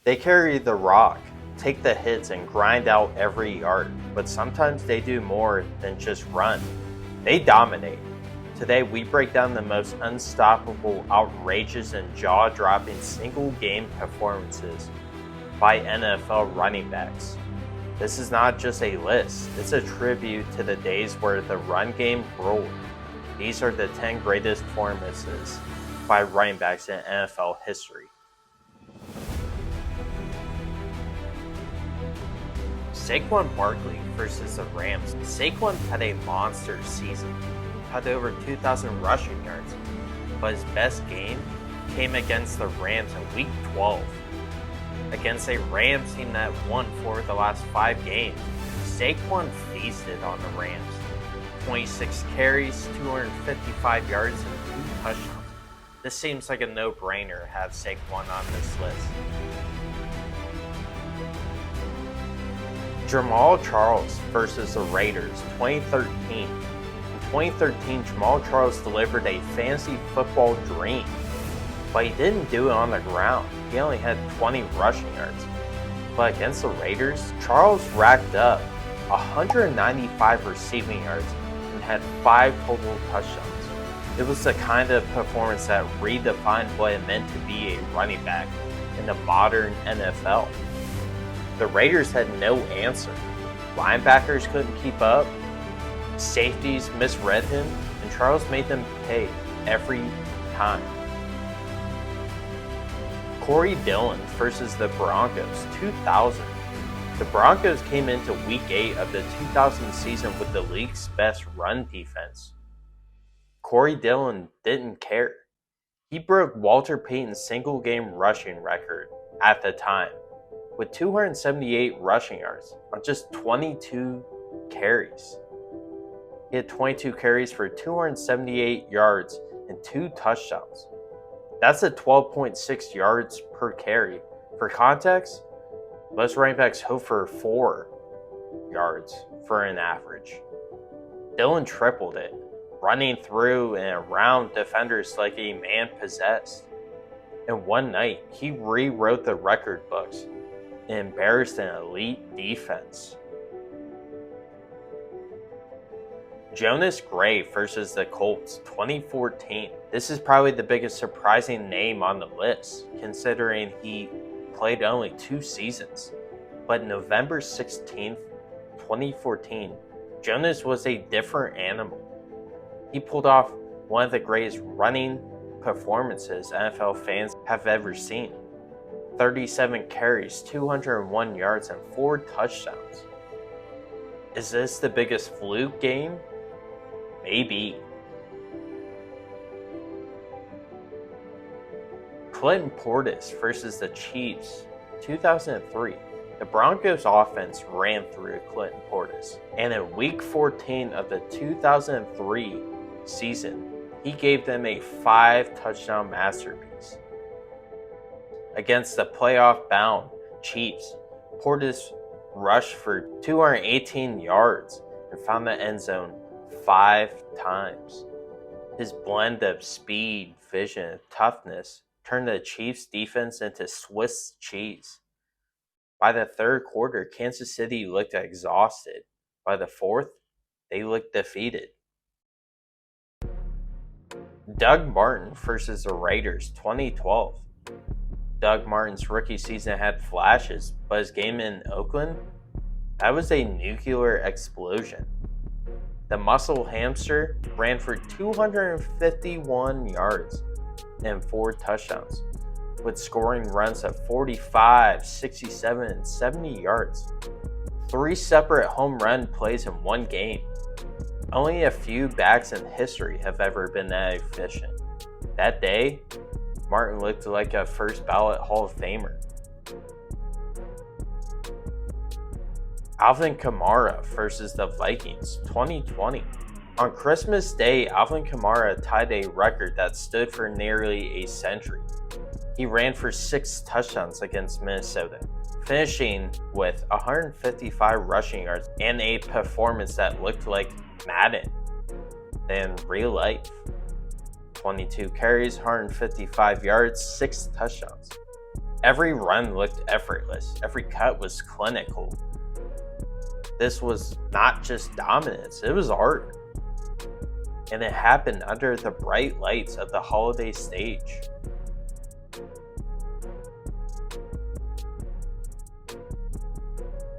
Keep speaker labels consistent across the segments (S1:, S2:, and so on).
S1: They carry the rock, take the hits, and grind out every yard, but sometimes they do more than just run. They dominate. Today, we break down the most unstoppable, outrageous, and jaw-dropping single-game performances by NFL running backs. This is not just a list, it's a tribute to the days where the run game ruled. These are the 10 greatest performances by running backs in NFL history. Saquon Barkley versus the Rams. Saquon had a monster season, had over 2,000 rushing yards, but his best game came against the Rams in Week 12. Against a Rams team that won 4 of the last 5 games, Saquon feasted on the Rams. 26 carries, 255 yards, and 2 touchdowns. This seems like a no-brainer to have Saquon on this list. Jamal Charles versus the Raiders, 2013. In 2013, Jamal Charles delivered a fantasy football dream, but he didn't do it on the ground. He only had 20 rushing yards. But against the Raiders, Charles racked up 195 receiving yards and had 5 total touchdowns. It was the kind of performance that redefined what it meant to be a running back in the modern NFL. The Raiders had no answer. Linebackers couldn't keep up, safeties misread him, and Charles made them pay every time. Dillon versus the Broncos, 2000. The Broncos came into Week 8 of the 2000 season with the league's best run defense. Dillon didn't care. He broke Walter Payton's single-game rushing record at the time, with 278 rushing yards on just 22 carries. He had 22 carries for 278 yards and 2 touchdowns. That's at 12.6 yards per carry. For context, most running backs hope for 4 yards for an average. Dillon tripled it, running through and around defenders like a man possessed. And one night, he rewrote the record books and embarrassed an elite defense. Jonas Gray versus the Colts, 2014. This is probably the biggest surprising name on the list, considering he played only 2 seasons. But November 16th, 2014, Jonas was a different animal. He pulled off one of the greatest running performances NFL fans have ever seen. 37 carries, 201 yards, and 4 touchdowns. Is this the biggest fluke game? Maybe. Clinton Portis versus the Chiefs, 2003. The Broncos offense ran through Clinton Portis, and in Week 14 of the 2003 season, he gave them a 5-touchdown masterpiece. Against the playoff-bound Chiefs, Portis rushed for 218 yards and found the end zone 5 times. His blend of speed, vision, and toughness turned the Chiefs' defense into Swiss cheese. By the third quarter, Kansas City looked exhausted. By the fourth, they looked defeated. Doug Martin versus the Raiders, 2012. Doug Martin's rookie season had flashes, but his game in Oakland, that was a nuclear explosion. The muscle hamster ran for 251 yards and 4 touchdowns, with scoring runs of 45, 67, and 70 yards. 3 separate home run plays in one game. Only a few backs in history have ever been that efficient. That day, Martin looked like a first ballot Hall of Famer. Alvin Kamara versus the Vikings, 2020. On Christmas Day, Alvin Kamara tied a record that stood for nearly a century. He ran for 6 touchdowns against Minnesota, finishing with 155 rushing yards and a performance that looked like Madden than real life. 22 carries, 155 yards, 6 touchdowns. Every run looked effortless. Every cut was clinical. This was not just dominance, it was art. And it happened under the bright lights of the holiday stage.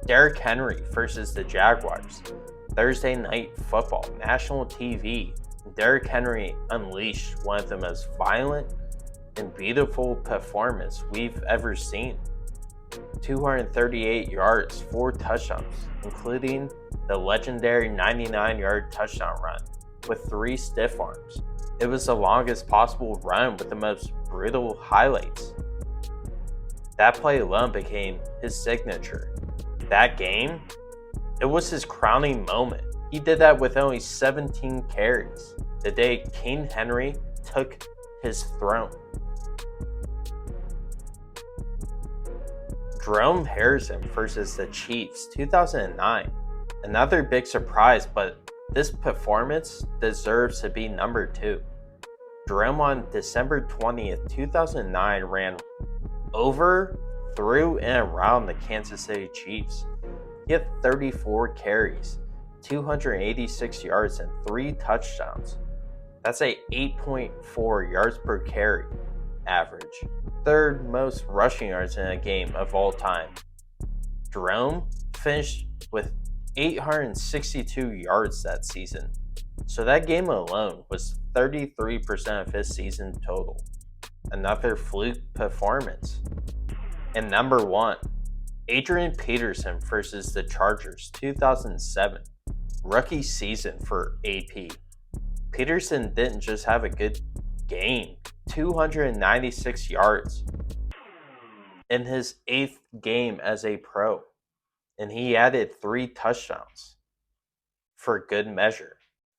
S1: Derrick Henry versus the Jaguars. Thursday night football, national TV. Derrick Henry unleashed one of the most violent and beautiful performance we've ever seen. 238 yards, 4 touchdowns, including the legendary 99-yard touchdown run with 3 stiff arms. It was the longest possible run with the most brutal highlights. That play alone became his signature. That game, it was his crowning moment. He did that with only 17 carries, the day King Henry took his throne. Jerome Harrison versus the Chiefs, 2009. Another big surprise, but this performance deserves to be number 2. Jerome on December 20th, 2009 ran over, through, and around the Kansas City Chiefs. He had 34 carries, 286 yards, and 3 touchdowns. That's a 8.4 yards per carry average. 3rd most rushing yards in a game of all time. Jerome finished with 862 yards that season. So that game alone was 33% of his season total. Another fluke performance. And number 1, Adrien Peterson versus the Chargers, 2007. Rookie season for AP. Peterson didn't just have a good game, 296 yards in his 8th game as a pro. And he added 3 touchdowns for good measure.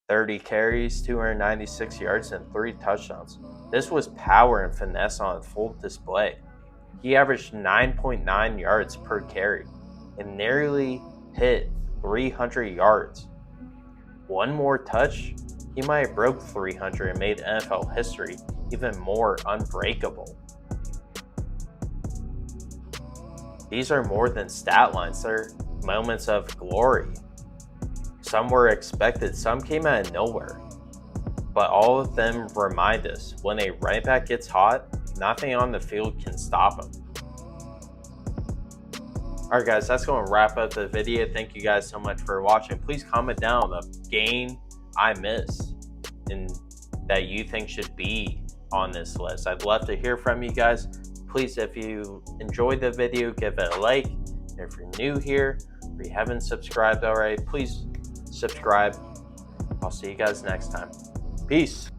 S1: 30 carries, 296 yards, and 3 touchdowns. This was power and finesse on full display. He averaged 9.9 yards per carry and nearly hit 300 yards. One more touch, he might have broke 300 and made NFL history even more unbreakable. These are more than stat lines, they're moments of glory. Some were expected, some came out of nowhere. But all of them remind us, when a running back gets hot, nothing on the field can stop him. Alright guys, that's going to wrap up the video. Thank you guys so much for watching. Please comment down the game I missed and that you think should be on this list. I'd love to hear from you guys. Please, if you enjoyed the video, give it a like. And if you're new here or you haven't subscribed already, please subscribe. I'll see you guys next time. Peace.